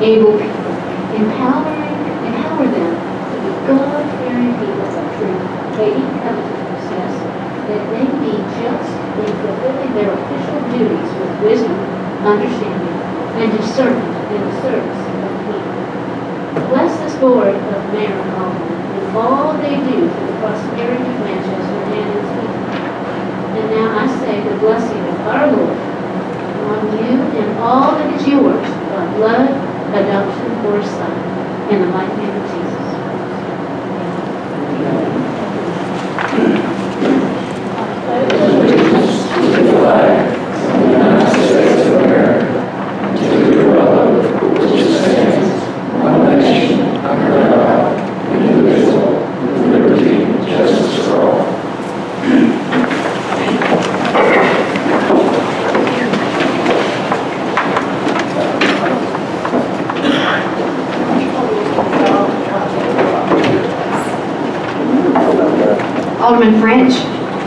able people, empower them to be God-fearing people of truth, hating covetousness, that they be just in fulfilling their official duties with wisdom, understanding, and discernment in the service of the people. Bless this board of mayor and aldermen in all they do for the prosperity of Manchester and its people. And now I say the blessing of our Lord on you and all that is yours by blood, adoption, or son, in the mighty name of Jesus. To the flag of the United States of America, and to the republic which stands one nation under God, indivisible, with liberty and justice for all. Alderman French.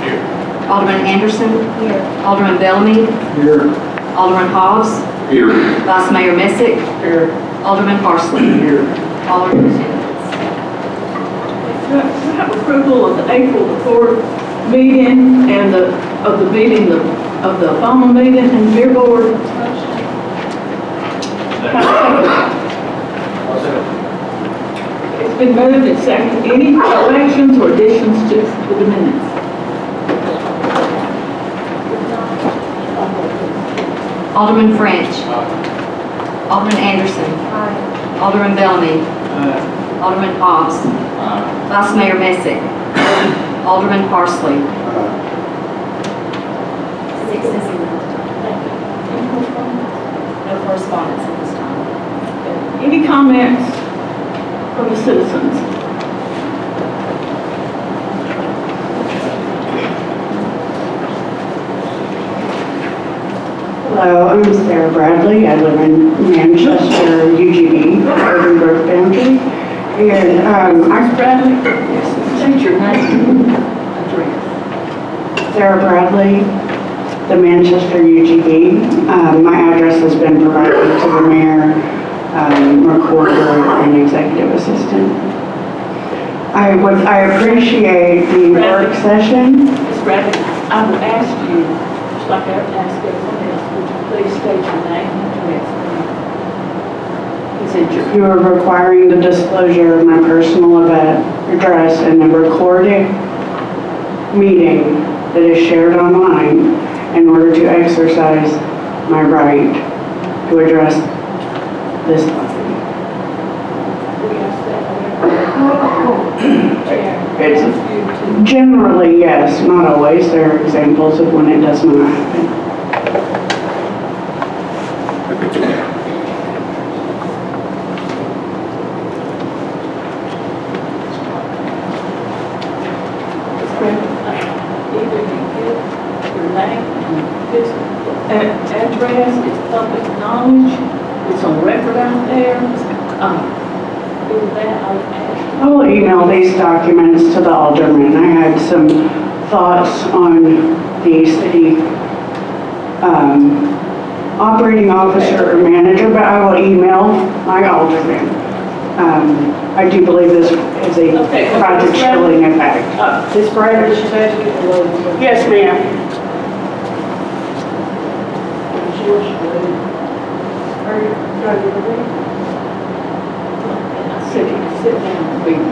Here. Alderman Anderson. Here. Alderman Bellamy. Here. Alderman Hobbs. Here. Vice Mayor Messick. Here. Alderman Parsley. Here. All are in attendance. We have approval of the April the 4th meeting and of the Obama meeting and Beer Board. It's been moved and seconded. Any corrections or additions to the minutes? Alderman French. Alderman Anderson. Alderman Bellamy. Alderman Hobbs. Vice Mayor Messick. Alderman Parsley. 6-0. No correspondence at this time. Any comments from the citizens? Hello, I'm Sarah Bradley. I live in Manchester, UGB, Urban Growth Boundary. And Ms. Bradley? Yes. State your name. Address. Sarah Bradley, the Manchester UGB. My address has been provided to the mayor, recorder, and executive assistant. I appreciate the work session. Ms. Bradley, I will ask you, just like I asked everyone else, would you please state your name and address? You are requiring the disclosure of my personal address in a recorded meeting that is shared online in order to exercise my right to address this topic. It's generally yes, not always. There are examples of when it does not happen. Address, it's public knowledge, it's on record out there. With that, I would ask. I will email these documents to the aldermen. I had some thoughts on the city operating officer or manager, but I will email my aldermen. I do believe this is a project chilling effect. Ms. Bradley, she's asking for Yes, ma'am. Sit down, please.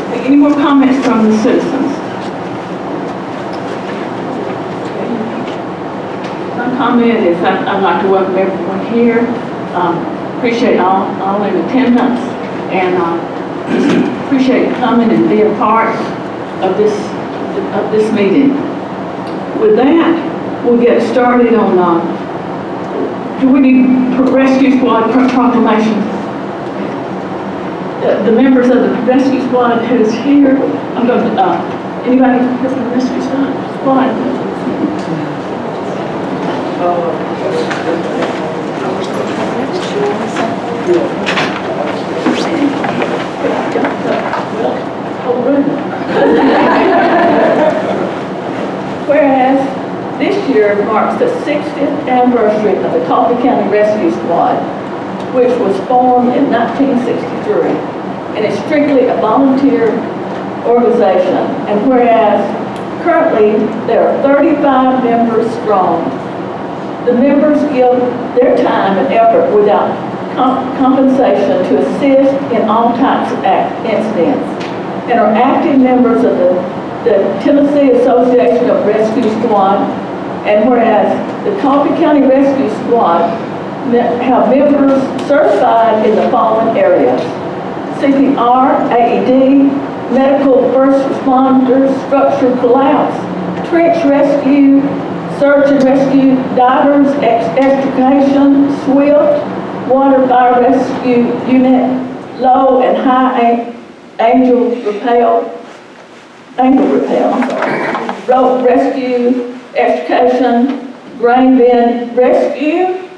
Okay, any more comments from the citizens? One comment is that I'd like to welcome everyone here. Appreciate all in attendance, and just appreciate coming and being a part of this meeting. With that, we'll get started on. Do we need rescue squad proclamation? The members of the rescue squad who's here, I'm going to. Anybody here from the rescue squad? Whereas This year marks the 60th anniversary of the Coffee County Rescue Squad, which was formed in 1963 and is strictly a volunteer organization. And whereas currently there are 35 members strong, the members give their time and effort without compensation to assist in all types of incidents and are active members of the Tennessee Association of Rescue Squad. And whereas the Coffee County Rescue Squad have members certified in the following areas: CPR, AED, medical first responders, structure collapse, trench rescue, search and rescue, divers, extrication, SWIFT, water fire rescue unit, low and high angle repel, rope rescue, extrication, grain bin rescue,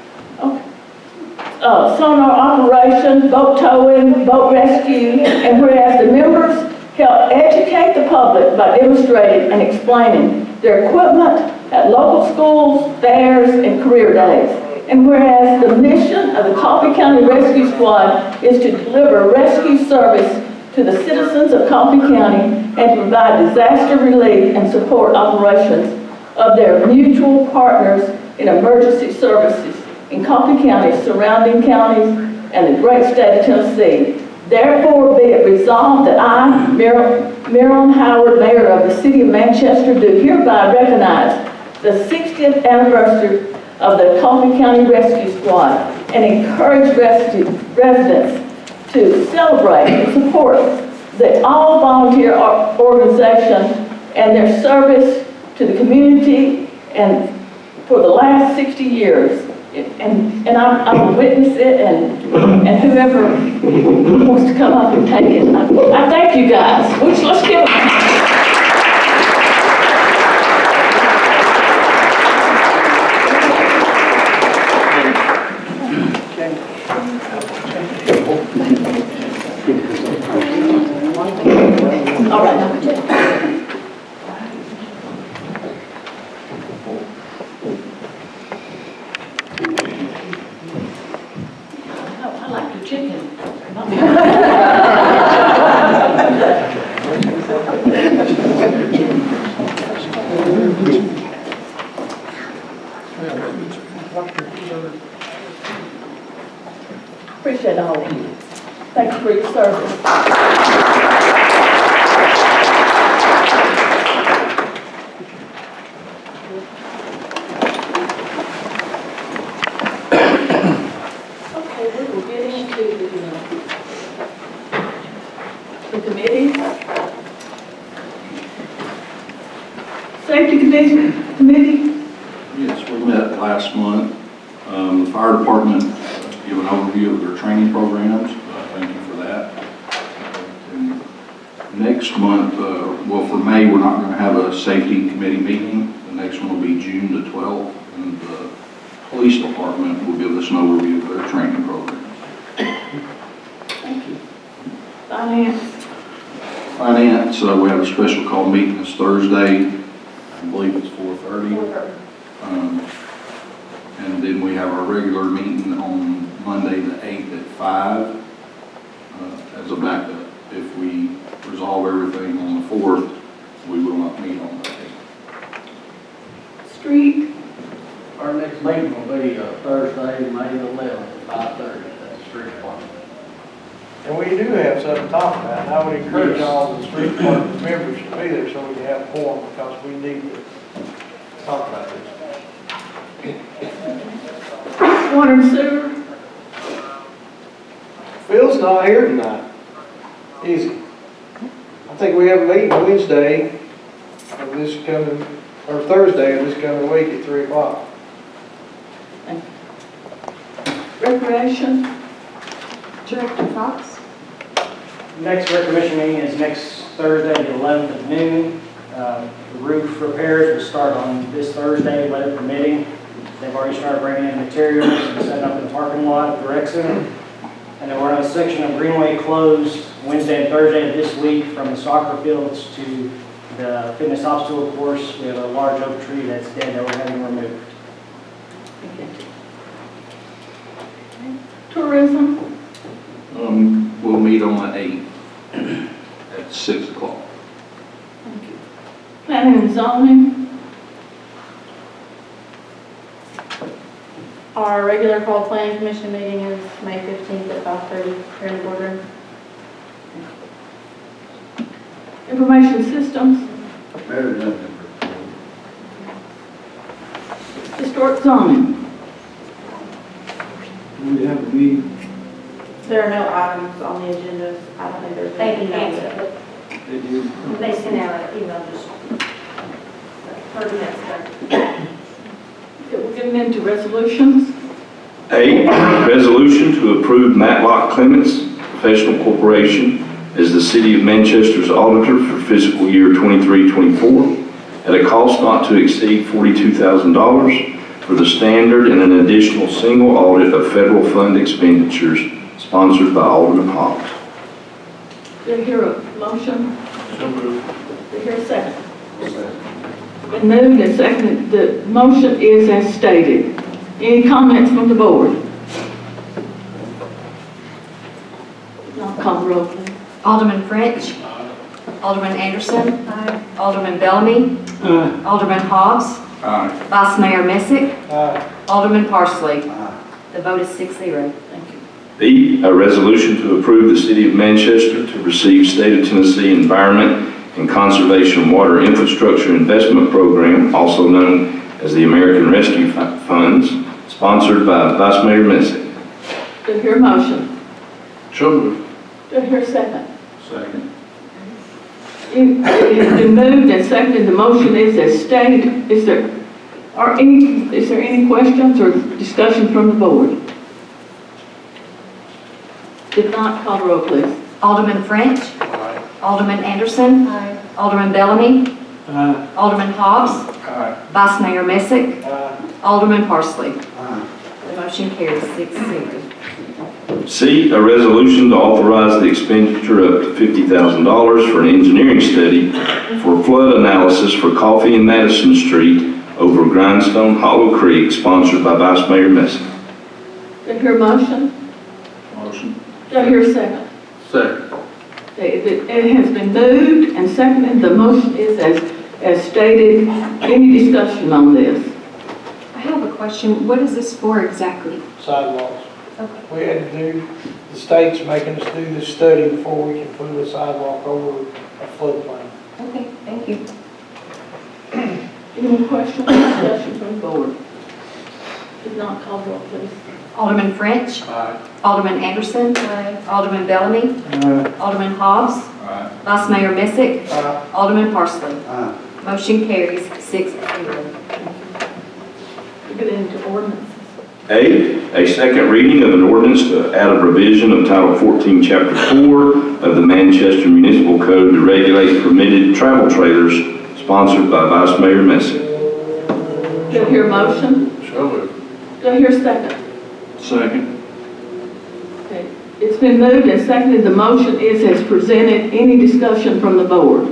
sonar operation, boat towing, boat rescue. And whereas the members help educate the public by demonstrating and explaining their equipment at local schools, fairs, and career days. And whereas the mission of the Coffee County Rescue Squad is to deliver rescue service to the citizens of Coffee County and to provide disaster relief and support operations of their mutual partners in emergency services in Coffee County, surrounding counties, and the great state of Tennessee. Therefore, be it resolved that I, Marilyn Howard, Mayor of the City of Manchester, do hereby recognize the 60th anniversary of the Coffee County Rescue Squad and encourage residents to celebrate and support the all-volunteer organization and their service to the community and for the last 60 years. And I will witness it, and whoever wants to come up and take it. I thank you guys. Let's give them a hand. All right, number 2. Chicken. Appreciate all of you. Thank you for your service. The committee. Safety committee. Yes, we met last month. The fire department gave an overview of their training programs. Thank you for that. And next month, well, for May, we're not going to have a safety committee meeting. The next one will be June the 12th, and the police department will give us an overview of their training programs. Thank you. Finance, we have a special call meeting this Thursday. I believe it's 4:30. And then we have our regular meeting on Monday the 8th at 5 as a backup. If we resolve everything on the 4th, we will not meet on the 8th. Street. Our next meeting will be Thursday, May the 11th at 5:30 at the street department. And we do have something to talk about, and I would encourage all the street department members to be there so we can have a forum, because we need to talk about this. Water and sewer. Phil's not here tonight, is he? I think we have a meeting Wednesday of this coming, or Thursday of this coming week at 3 o'clock. Recreation. Director Fox? Next recreation meeting is next Thursday, the 11th at noon. The roof repairs will start on this Thursday, weather permitting. They've already started bringing in materials and setting up in the parking lot at the rec center. And then we're on a section of Greenway closed Wednesday and Thursday of this week from the soccer fields to the fitness obstacle course, we have a large oak tree that's dead that we're having removed. Tourism, We'll meet on the 8th at 6 o'clock. planning and zoning, Our regular fall planning commission meeting is May 15th at 5:30 here in the boardroom. information systems, historic zoning. We have a meeting. There are no items on the agenda. I don't think there's They any. can answer, but they sent out an email just 30 minutes ago. Okay, we're getting into resolutions. A, resolution to approve Matlock Clements Professional Corporation as the City of Manchester's auditor for fiscal year 23-24 at a cost not to exceed $42,000 for the standard and an additional single audit of federal fund expenditures sponsored by Alderman Hobbs. Do I hear a motion? So moved. Do I hear a second? Been moved and seconded. The motion is as stated. Any comments from the board? I'll call the roll, please. Alderman French. Alderman Anderson. Alderman Bellamy. Alderman Hobbs. Aye. Vice Mayor Messick. Aye. Alderman Parsley. The vote is 6-0. Thank you. B, a resolution to approve the City of Manchester to receive State of Tennessee Environment and Conservation Water Infrastructure Investment Program, also known as the American Rescue Funds, sponsored by Vice Mayor Messick. Do I hear a motion? So moved. Do I hear a second? Second. It has been moved and seconded. The motion is as stated. Is there any questions or discussion from the board? If not, call the roll, please. Alderman French. Aye. Alderman Anderson. Alderman Bellamy. Alderman Hobbs. Aye. Vice Mayor Messick. Aye. Alderman Parsley. The motion carries 6-0. C, a resolution to authorize the expenditure up to $50,000 for an engineering study for flood analysis for Coffee and Madison Street over Grindstone Hollow Creek, sponsored by Vice Mayor Messick. Do I hear a motion? Motion. Do I hear a second? Second. Okay, it has been moved and seconded. The motion is as stated. Any discussion on this? I have a question. What is this for exactly? Sidewalks. Okay. We had to do, the state's making us do this study before we can put a sidewalk over a floodplain. Okay, thank you. Any more questions or discussion from the board? If not, call the roll, please. Alderman French. Aye. Alderman Anderson. Alderman Bellamy. Alderman Hobbs. Aye. Vice Mayor Messick. Aye. Alderman Parsley. Motion carries 6-0. We get into ordinances. A second reading of an ordinance to add a provision of Title 14, Chapter 4 of the Manchester Municipal Code to regulate permitted travel trailers, sponsored by Vice Mayor Messick. Do I hear a motion? So moved. Do I hear a second? Second. Okay. It's been moved and seconded. The motion is as presented. Any discussion from the board?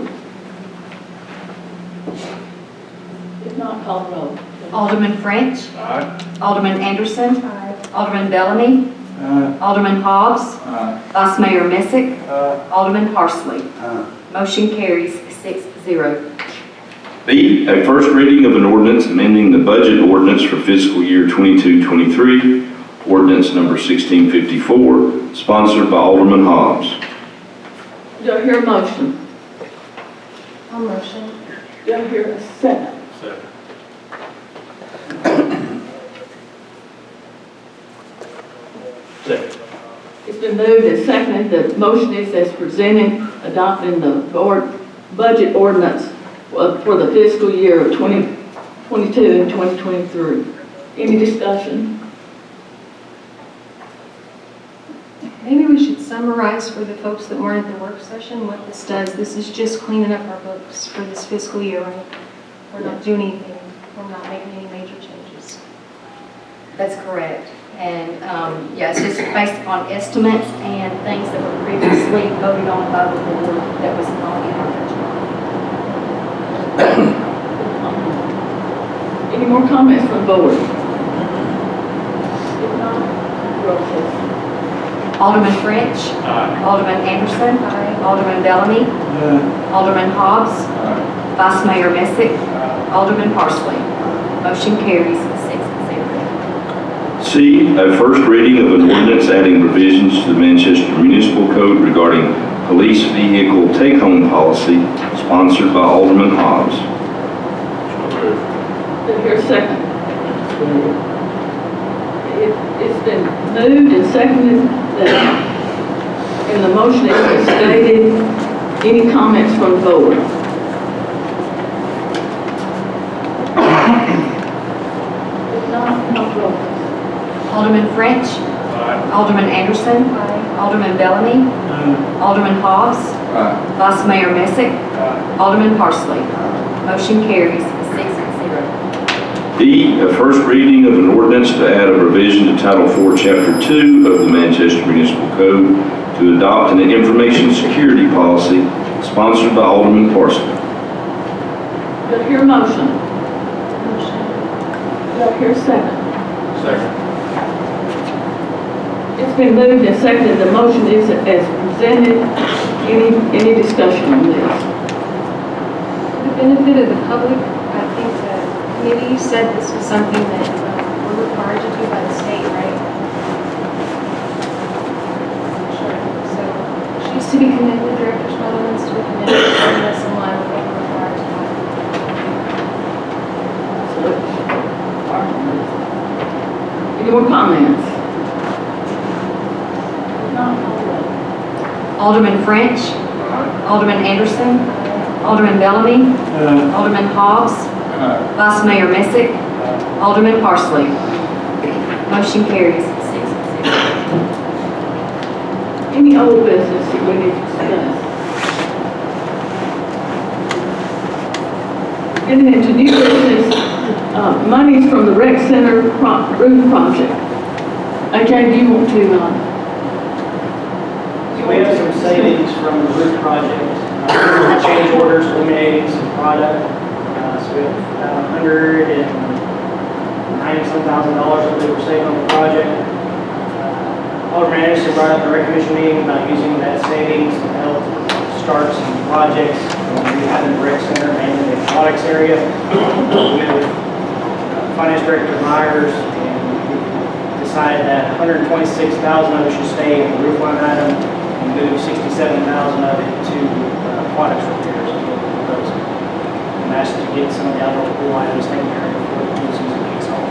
If not, call the roll. Alderman French. Aye. Alderman Anderson. Alderman Bellamy. Alderman Hobbs. Aye. Vice Mayor Messick. Aye. Alderman Parsley. Motion carries 6-0. B, a first reading of an ordinance amending the budget ordinance for fiscal year 22-23, ordinance number 1654, sponsored by Alderman Hobbs. Do I hear a motion? I'll motion. Do I hear a second? Second. It's been moved and seconded. The motion is as presented, adopting the board budget ordinance for the fiscal year of 2022 and 2023. Any discussion? Maybe we should summarize for the folks that weren't at the work session what this does. This is just cleaning up our books for this fiscal year, right? We're not doing anything. We're not making any major changes. That's correct. And, yeah, it's just based upon estimates and things that were previously voted on by the board that was not in our budget. Any more comments from the board? If not, roll please. Alderman French. Alderman Anderson. Alderman Bellamy. Alderman Hobbs. Vice Mayor Messick. Alderman Parsley. Motion carries 6-0. C, a first reading of an ordinance adding revisions to the Manchester Municipal Code regarding police vehicle take-home policy, sponsored by Alderman Hobbs. Do I hear a second? It's been moved and seconded that in the motion it is stated. Any comments from the board? If not, no roll. Alderman French. Alderman Anderson. Alderman Bellamy. Alderman Hobbs. Vice Mayor Messick. Alderman Parsley. Motion carries 6-0. D, a first reading of an ordinance to add a revision to Title 4, Chapter 2 of the Manchester Municipal Code to adopt an information security policy, sponsored by Alderman Parsley. Do I hear a motion? Do I hear a second? Second. It's been moved and seconded. The motion is as presented. Any discussion on this? For the benefit of the public, I think the committee said this was something that we're required to do by the state, right? Sure. So she's to be committed, Director Smotherman's to be committed to putting us in line with what we're required to do. Any more comments? Alderman French. Alderman Anderson. Alderman Bellamy. Alderman Hobbs. Vice Mayor Messick. Alderman Parsley. Motion carries 6-0. Any old business that we need to discuss? Getting into new business, monies from the rec center roof project. AJ, do you want to? We have some savings from the roof project, change orders, eliminating some product. So we have about $190,000 that we were saving on the project. Alderman Anderson brought up the rec commission meeting about using that savings to help start some projects. We have in the rec center, mainly the aquatics area. We met with Finance Director Myers and decided that $126,000 of it should stay in the roof line item and move $67,000 of it to aquatics repairs. And that's to get some of the outdoor pool items taken care of before the pool season kicks off.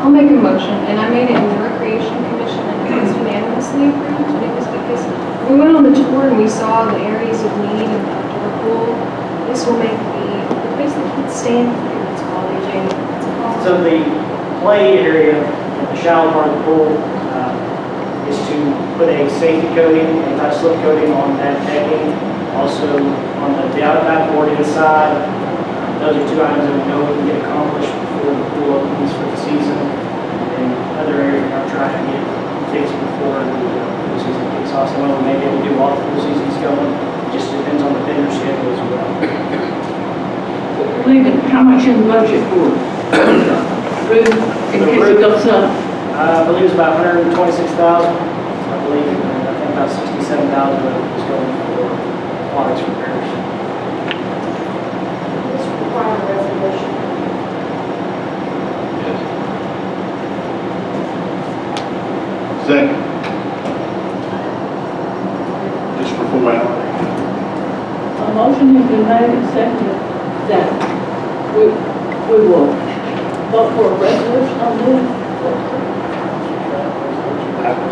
I'll make a motion, and I made it in the Recreation Commission, and it was unanimously approved, and it was because we went on the tour and we saw the areas of need in the outdoor pool. This will make the place that kids stand for, it's called AJ. So the play area, the shallow part of the pool, is to put a safety coating, anti-slip coating on that decking. Also on the backboard inside. Those are two items that we know we can get accomplished before the pool opens for the season. And other areas we are trying to get fixed before the pool season kicks off. Some of them may be able to do while the pool season's going. It just depends on the vendor schedule as well. Leaving, how much in the budget for roof in case it goes up? I believe it's about $126,000. I believe, I think about $67,000 of it is going for aquatics repairs. This requires a resolution. Second. Just for formality. A motion has been made and seconded that we will vote for a resolution on this.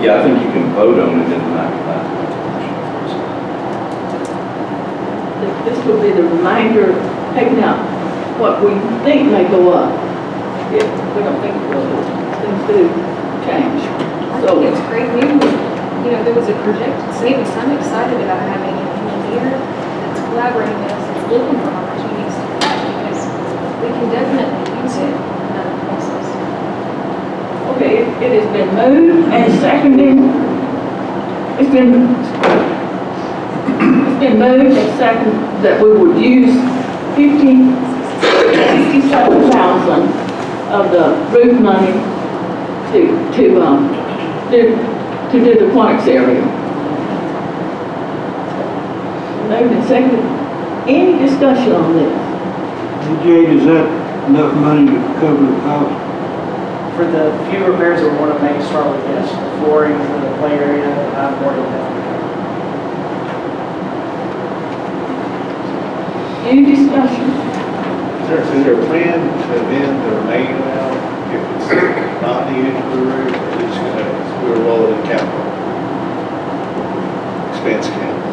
Yeah, I think you can vote on it in the night. This will be the remainder, taking out what we think may go up. If we don't think it will, things do change. I So think it's great news. You know, there was a projected savings. I'm excited about having an engineer that's collaborating with us, that's looking for opportunities to cut, because we can definitely use it in other places. okay, it has been moved and seconded It's been moved and seconded that we would use 67,000 of the roof money to do the aquatics area. Moved and seconded. Any discussion on this? Jade, is that enough money to cover the cost? For the few repairs that we want to make, start with yes, the flooring for the play area, more than definitely. Any discussion? Is there a plan to amend the remaining amount if it's not needed for the roof, or is it just gonna, we'll roll it in capital? Expense account?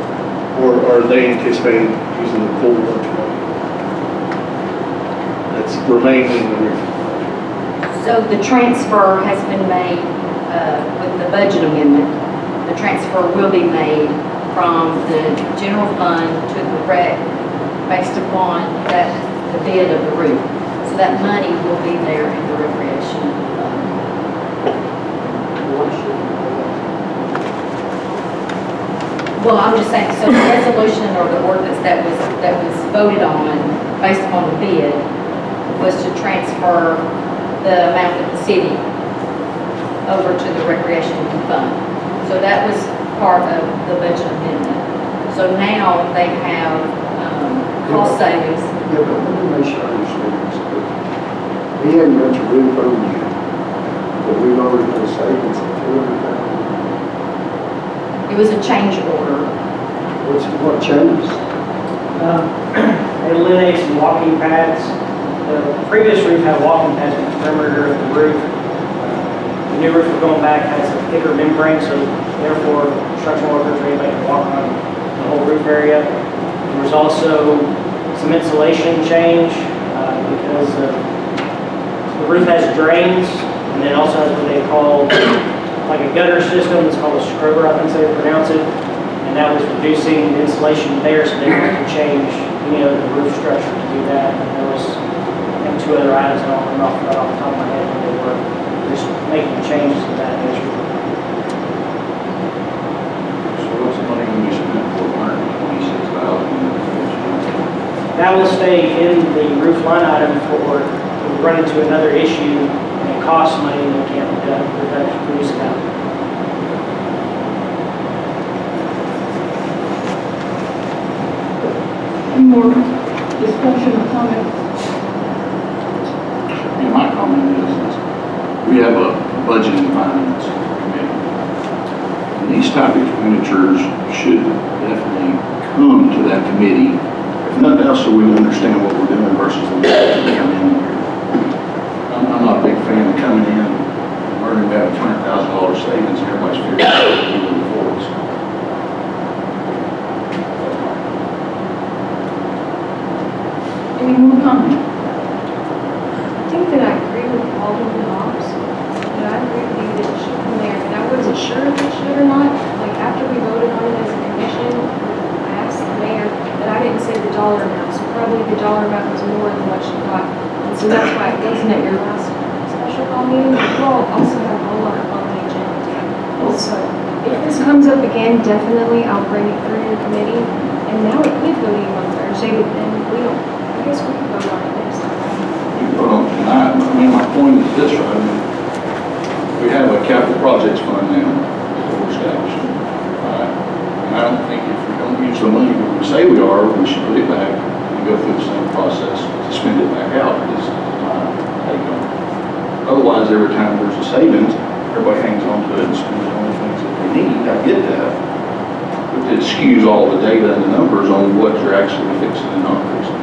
Or are they anticipating using the full 120? That's remaining in the roof. So the transfer has been made with the budget amendment. The transfer will be made from the general fund to the rec based upon the bid of the roof. So that money will be there in the recreation fund. Well, I'm just saying, so the resolution or the ordinance that was voted on based upon the bid was to transfer the amount of the city over to the recreation fund. So that was part of the budget amendment. So now they have cost savings. Yeah, but let me make sure I understand this. We haven't got your roof on yet, but we've already got a savings of $200,000. It was a change order. What changed? It eliminates some walking paths. The previous roof had walking paths in the perimeter of the roof. The new roof we're going back has a thicker membrane, so therefore construction workers are able to walk on the whole roof area. There was also some insulation change because the roof has drains, and then also has what they call like a gutter system. It's called a scrubber, I think they pronounce it. And that was reducing the insulation there, so they could change any of the roof structure to do that. And there was, I think, 2 other items I don't remember off the top of my head when they were just making changes of that nature. So what's the money we spent for $126,000? That will stay in the roof line item for, we run into another issue, and it costs money and it can't be done, produce account. Any more discussion or comments? Yeah, my comment is we have a budget and finance committee. And these type of expenditures should definitely come to that committee. If nothing else, so we understand what we're doing versus the way we come in here. I'm not a big fan of coming in and learning about $200,000 savings and everybody's figuring out what we're moving forward. Any more comments? I think that I agree with Alderman Hobbs, and I agree with you that it should come there, and I wasn't sure if it should or not. Like, after we voted on it as a commission, I asked the mayor, but I didn't say the dollar amount, so probably the dollar amount was more than what she thought. And so that's why it wasn't at your last special call meeting, but you all also have a whole lot on the agenda. So, if this comes up again, definitely I'll bring it through your committee, and now it could go to you on Thursday, but then we don't, I guess we could vote on it next time. You put on tonight, I mean, my point is this, right? I mean, we have a capital projects fund now that we're establishing, right? And I don't think if we don't use the money that we say we are, we should put it back and go through the same process to spend it back out. This is the time to take on. Otherwise, every time there's a savings, everybody hangs on to it and spends on the things that they need. I get that. But it skews all the data and the numbers on what you're actually fixing and not fixing.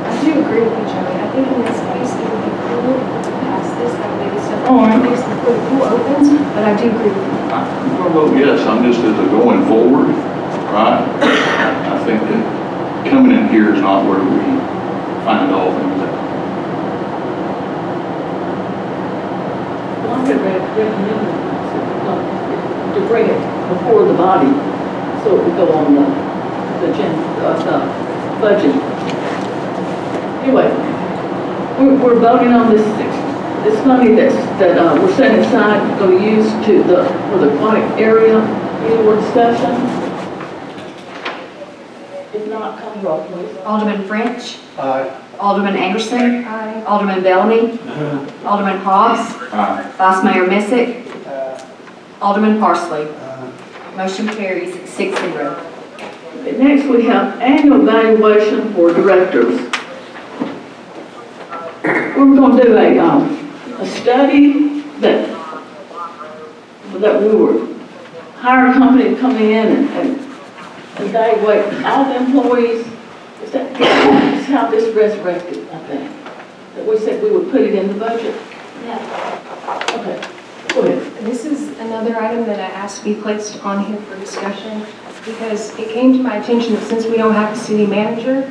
I do agree with you, Joey. I think in this case, it would be cool to pass this, that way the stuff All right. fixed before the pool opens, but I do agree with you. I'm going to vote yes. I'm just as a going forward, right? I think that coming in here is not where we find all things out. Well, I would recommend to bring it before the body, so it would go on the budget. Anyway, we're voting on this this money that we're setting aside, going to use for the aquatic area, any more discussion? If not, call the roll, please. Alderman French. Aye. Alderman Anderson. Aye. Alderman Bellamy. Alderman Hobbs. Vice Mayor Missick. Alderman Parsley. Motion carries 6-0. Okay, next, we have annual evaluation for directors. We're going to do a study that we would hire a company to come in and evaluate all the employees. That's how this resurrected, I think. That we said we would put it in the budget. Yeah. Okay, go ahead. This is another item that I asked to be placed on here for discussion because it came to my attention that since we don't have a city manager,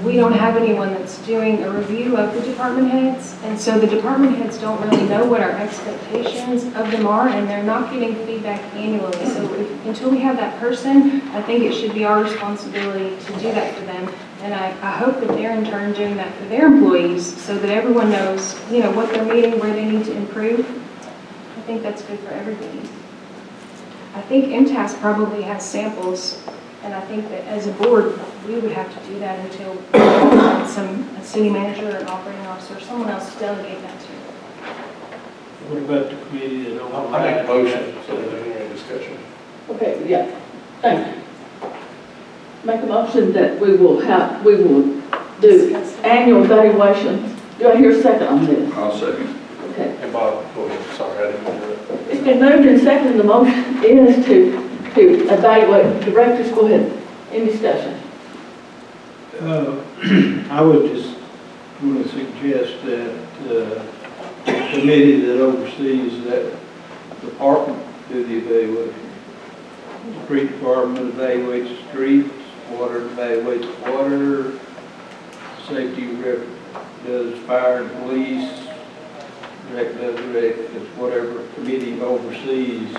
we don't have anyone that's doing a review of the department heads. And so the department heads don't really know what our expectations of them are, and they're not getting feedback annually. So until we have that person, I think it should be our responsibility to do that for them. And I hope that they're in turn doing that for their employees so that everyone knows, what they're meeting, where they need to improve. I think that's good for everybody. I think MTAS probably has samples, and I think that as a board, we would have to do that until a city manager or an operating officer or someone else delegate that to. What about the committee that I make a motion, so that there's any discussion. Okay, yeah, thank you. Make a motion that we will do annual evaluations. Do I hear a second on this? I'll second. Okay. And Bob, go ahead, sorry, I didn't do it. It's been moved and seconded. The motion is to evaluate directors. Go ahead. Any discussion? I would just want to suggest that the committee that oversees that department do the evaluation. The street department evaluates the streets, water evaluates water, safety rep does fire and police, rec does rec, it's whatever committee oversees,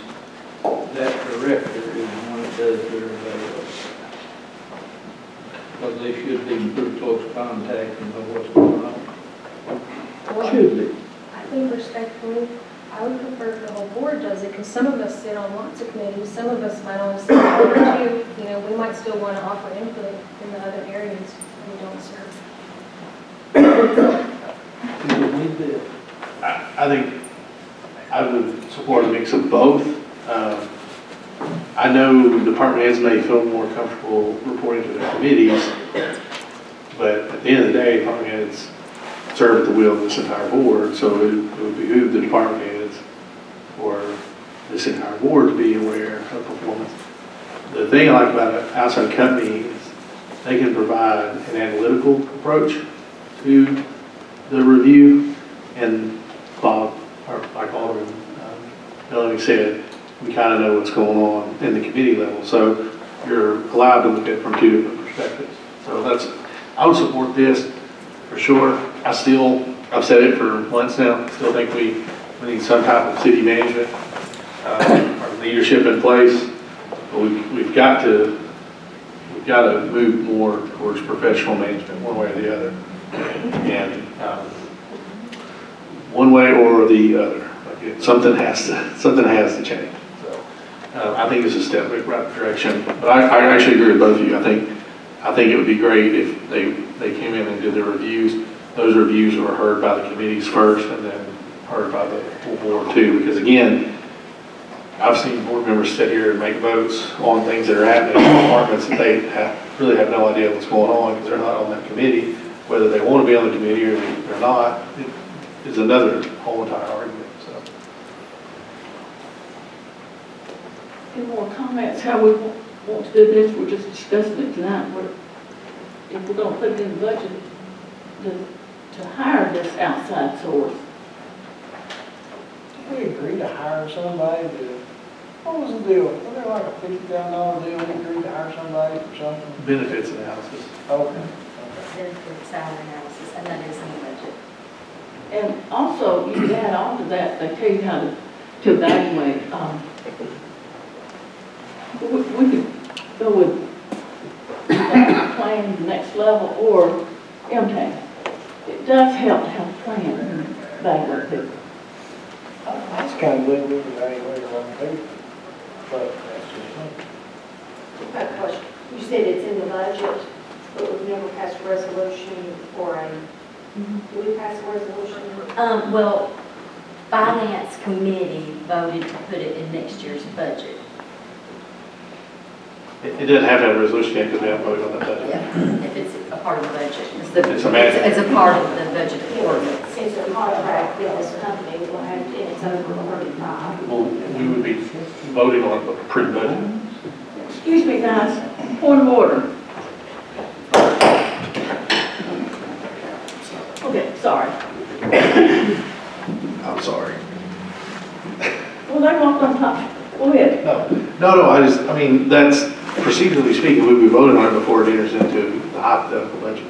that director is the one that does their evaluation. Because they should be in pretty close contact and know what's going on. Should be. I think respectfully, I would prefer if the whole board does it, because some of us sit on lots of committees, some of us might only sit on one or two. We might still want to offer input in the other areas we don't serve. I think I would support a mix of both. I know department heads may feel more comfortable reporting to their committees, but at the end of the day, department heads serve at the will of this entire board, so it would behoove the department heads or this entire board to be aware of performance. The thing I like about an outside company is they can provide an analytical approach to the review, and Bob, or like Alderman Bellamy said, we kind of know what's going on in the committee level, so you're allowed to look at it from two different perspectives. So I would support this for sure. I've said it for months now, still think we need some type of city management or leadership in place, but we've got to move more towards professional management one way or the other, and one way or the other. Something has to change. So I think it's a step in the right direction. But I actually agree with both of you. I think it would be great if they came in and did their reviews. Those reviews were heard by the committees first, and then heard by the full board too. Because again, I've seen board members sit here and make votes on things that are happening in departments that they really have no idea what's going on because they're not on that committee. Whether they want to be on the committee or they're not, it is another whole entire argument. Any more comments how we want to do this? We're just discussing it tonight. If we're going to put it in the budget to hire this outside source. We agreed to hire somebody what was the deal? Was there like a $50,000 deal? We agreed to hire somebody for something? Benefits analysis. Okay. Benefit salary analysis, and that is in the budget. And also, you can add on to that, they tell you how to evaluate. We could go with plan the next level or MTAS. It does help to have a plan. bank too. That's kind of little, I ain't really wrong with but that's just me. I have a question. You said it's in the budget, but we've never passed a resolution or a, do we pass a resolution? Well, Finance Committee voted to put it in next year's budget. It doesn't have to have a resolution yet because we haven't voted on that budget. Yeah, if it's a part of the budget. It's a mandate. It's a part of the budget ordinance. It's a contract with this company, we'll have, and it's over 35. Well, we would be voting on a pre-budget. Excuse me, guys, point of order. Okay, sorry. I'm sorry. Well, they walked on top. Go ahead. I mean, that's procedurally speaking, we'd be voting on it before it enters into the hypothetical budget.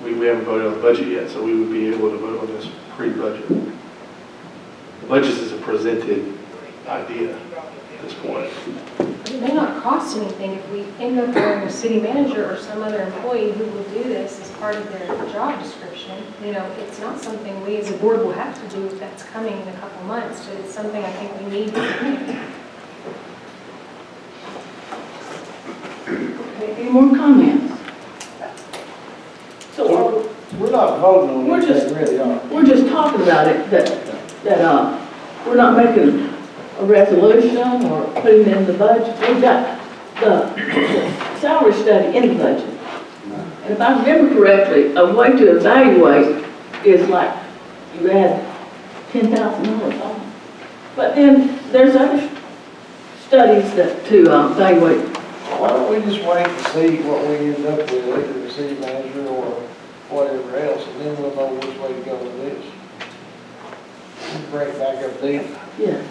We haven't voted on the budget yet, so we would be able to vote on this pre-budget. The budget is a presented idea at this point. It may not cost anything if we end up hiring a city manager or some other employee who will do this as part of their job description. You know, it's not something we as a board will have to do if that's coming in a couple months, but it's something I think we need to do. Okay, any more comments? So We're not voting on We're this, just- they really are. we're just talking about it, that we're not making a resolution or putting it in the budget. We've got the salary study in the budget. And if I remember correctly, a way to evaluate is like you add $10,000 on. But then there's other studies that to evaluate. Why don't we just wait and see what we end up with, either the city manager or whatever else, and then we'll know which way to go with this. Bring it back up there. Yes,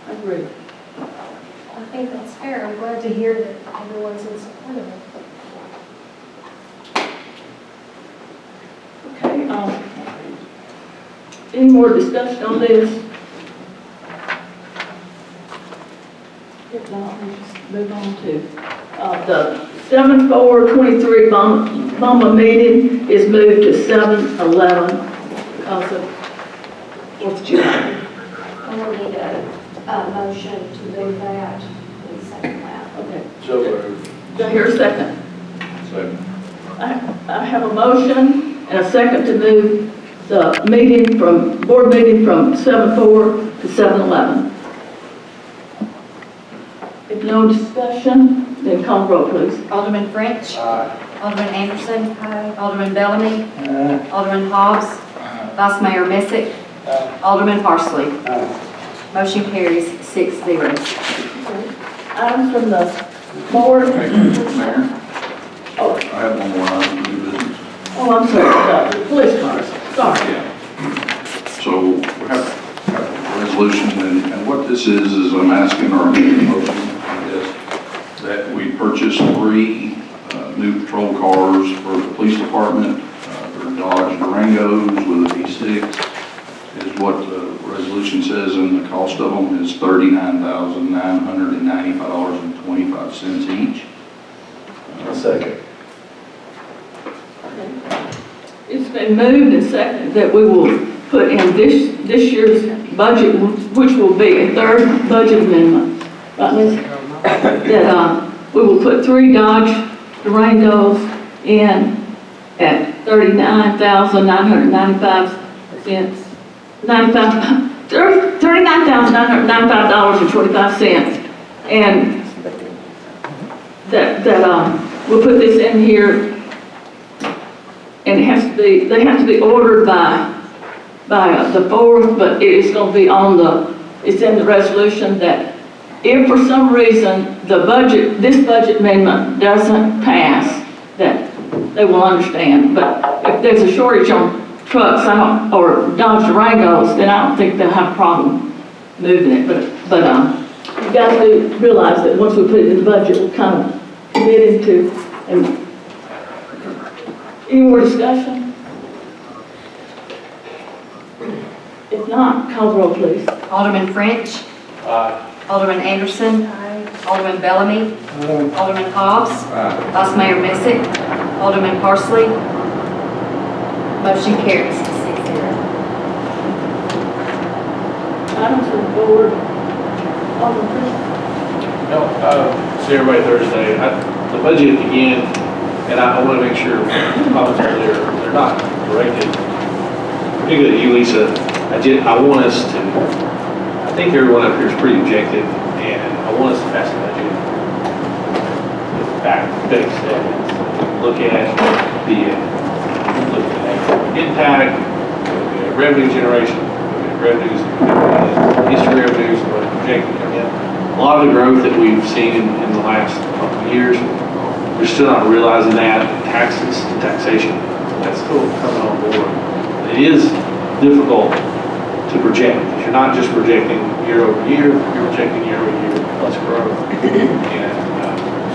I agree. I think that's fair. I'm glad to hear that everyone's in support of it. Okay, any more discussion on this? If not, we'll just move on to, the 7/4/23 BOMA meeting is moved to 7/11 because of 4th of July. I will need a motion to move that and second that. Okay, So moved. do I hear a second? Second. I have a motion and a second to move the meeting board meeting from 7/4 to 7/11. If no discussion, then call the roll, please. Alderman French. Aye. Alderman Anderson. Alderman Bellamy. Alderman Hobbs. Vice Mayor Messick. Alderman Parsley. Motion carries 6-0. Items from the board. Mayor, Oh, I have one more item to do business. oh, I'm sorry, the police cars, sorry. So we have a resolution, and what this is I'm asking our motion, I guess, that we purchase 3 new patrol cars for the police department. They're Dodge Durangos with a V6, is what the resolution says, and the cost of them is $39,995.25 each. A second. It's been moved and seconded that we will put in this year's budget, which will be a third budget amendment. Right, Liz? That we will put 3 Dodge Durangos in at $39,995.25, and that we'll put this in here, and they have to be ordered by the 4th, but it is going to be it's in the resolution that if for some reason this budget amendment doesn't pass, that they will understand. But if there's a shortage on trucks or Dodge Durangos, then I don't think they'll have a problem moving it. But you guys do realize that once we put it in the budget, we'll kind of commit into. And any more discussion? If not, call the roll, please. Alderman French. Aye. Alderman Anderson. Alderman Bellamy. Alderman Hobbs. Vice Mayor Messick. Alderman Parsley. Motion carries items from the board. Alderman Chris? No, see everybody Thursday. The budget at the end, and I want to make sure comments are clear. They're not directed, particularly you, Lisa. I want us to, I think everyone up here is pretty objective, and I want us to pass the budget with fact-based evidence. Look at the impact, look at revenue generation, look at revenues, history revenues, what projected come in. A lot of the growth that we've seen in the last couple of years, we're still not realizing that. Taxes and taxation, that's still coming on board. It is difficult to project. You're not just projecting year over year, you're projecting year over year plus growth. And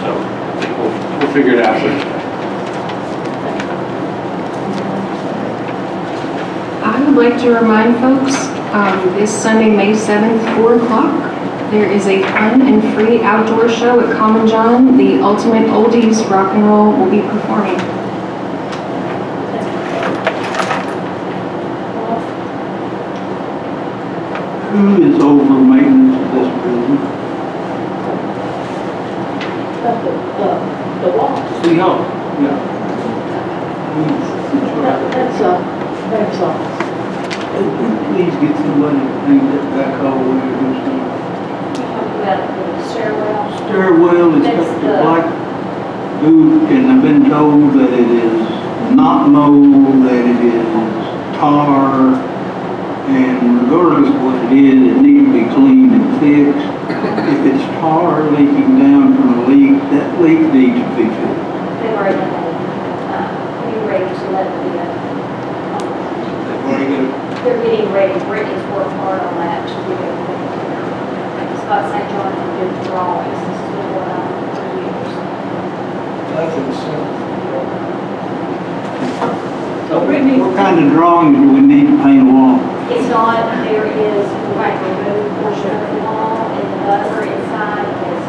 so I think we'll figure it out. I would like to remind folks, this Sunday, May 7th, 4 o'clock, there is a fun and free outdoor show at Common John. The Ultimate Oldies Rock and Roll will be performing. Who is over maintenance of this building? The wall. City Hall. Yeah. That's Please get somebody to paint that back hallway or do something. About the stairwell. Stairwell, it's That's got the the- black goo, and I've been told that it is not mold, that it is tar, and regardless of what it is, it needs to be cleaned and fixed. If it's tar leaking down from a leak, that leak needs to be fixed. They've already let me ready to let the, they're getting ready. Brittany's worked hard on that to get everything clear. Scott St. John can do the drawings. This has been going on for years. Nothing simple. So Brittany, What kind of drawings do we need to paint a wall? It's not, there is, we're going to remove a portion of the wall and the gutter inside is,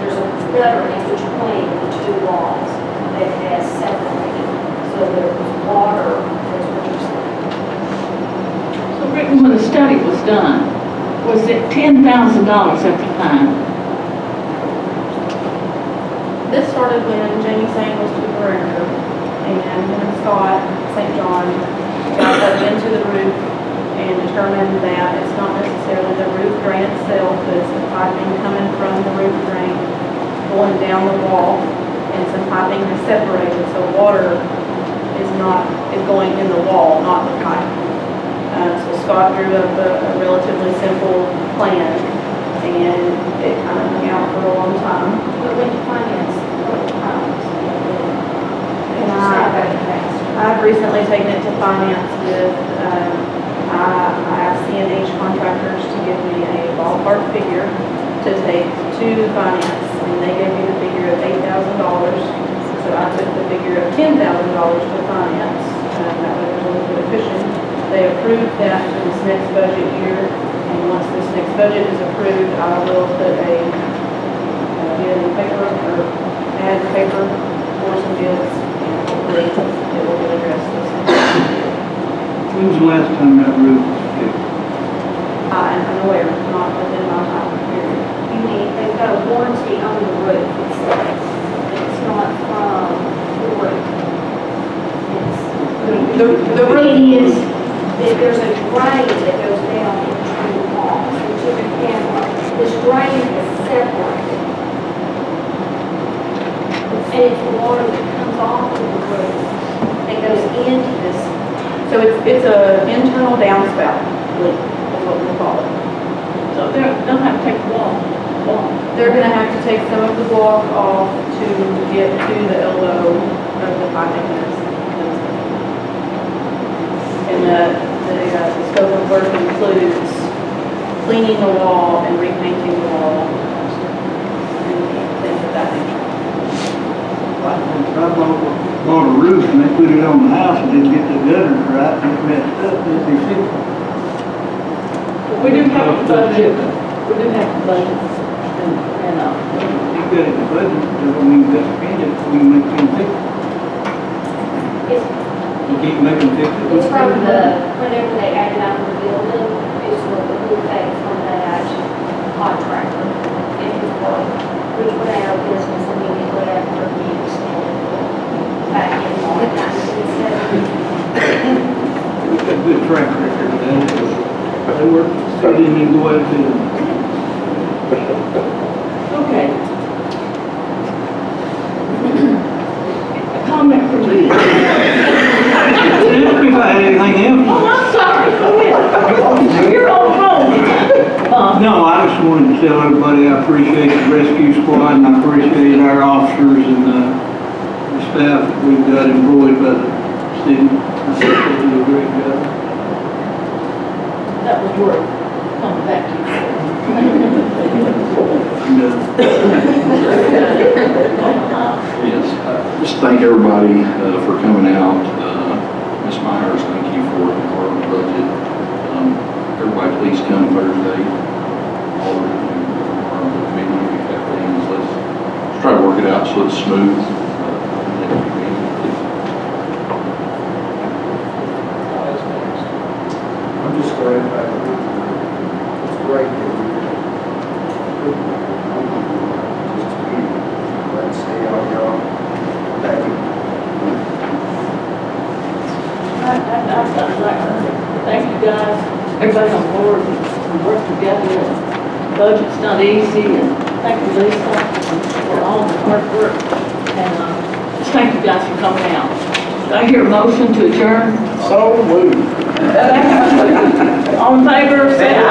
there's a gutter in between the two walls that has separated. So there's water, that's what you're saying. so Brittany, when the study was done, was it $10,000 at the time? This started when Jamie Saint was the director, and him and Scott St. John got up into the roof and determined that it's not necessarily the roof drain itself, but it's the piping coming from the roof drain, going down the wall, and some piping is separated, so water is going in the wall, not the pipe. So Scott drew up a relatively simple plan, and it kind of hung out for a long time. But when you finance, And I've recently taken it to finance with, I asked CNH contractors to give me a ballpark figure to take to finance, and they gave me the figure of $8,000. So I took the figure of $10,000 to finance, that way there's a little bit of cushion. They approved that for this next budget year, and once this next budget is approved, I will put a bid in paper, or ad in paper for some bids, and hopefully it will get addressed this next year. When was the last time that roof was fixed? I'm unaware, not within my time period. you need, they've got a warranty on the roof. It's not from the roof. It's, The roof it is, there's a drain that goes down into the walls, into the camera. This drain is separated. And it's the water that comes off of the roof that goes into this. So it's a internal downspout leak, is what we call it. So they'll have to take the wall. They're gonna have to take some of the block off to get to the elbow of the piping that's. And the scope of work includes cleaning the wall and repainting the wall and things of that nature. I bought a roof and they put it on the house and didn't get the gutters right and it messed up, and they fixed it. We do have a budget, and, You got it in the budget, doesn't mean you got to spend it, we can make them fix it. It's, You can't make them fix it. it's from the, whenever they added on the building, it's this will effect from that contractor and his work. We went out of business immediately after he extended back in March 1970. We've got a good track record of that. They work, they didn't even go out of business. Okay. A comment from the. If I had anything else. Oh, I'm sorry, go ahead. You're on the roll. No, I just wanted to tell everybody I appreciate the rescue squad and I appreciate our officers and the staff that we've got employed by the city. I think they do a great job. That was worth coming back to you. And, Yes, just thank everybody for coming out. Ms. Myers, thank you for working hard on the budget. Everybody, please come Thursday. All of you, the committee, if you have things, let's try to work it out so it's smooth. I'm just glad that it's great that let's see how y'all. Thank you. Thank you guys, everybody on board, we work together, budget's not easy, and thank you Lisa for all the hard work, and just thank you guys for coming out. Do I hear a motion to adjourn? So moved. All in favor, say aye.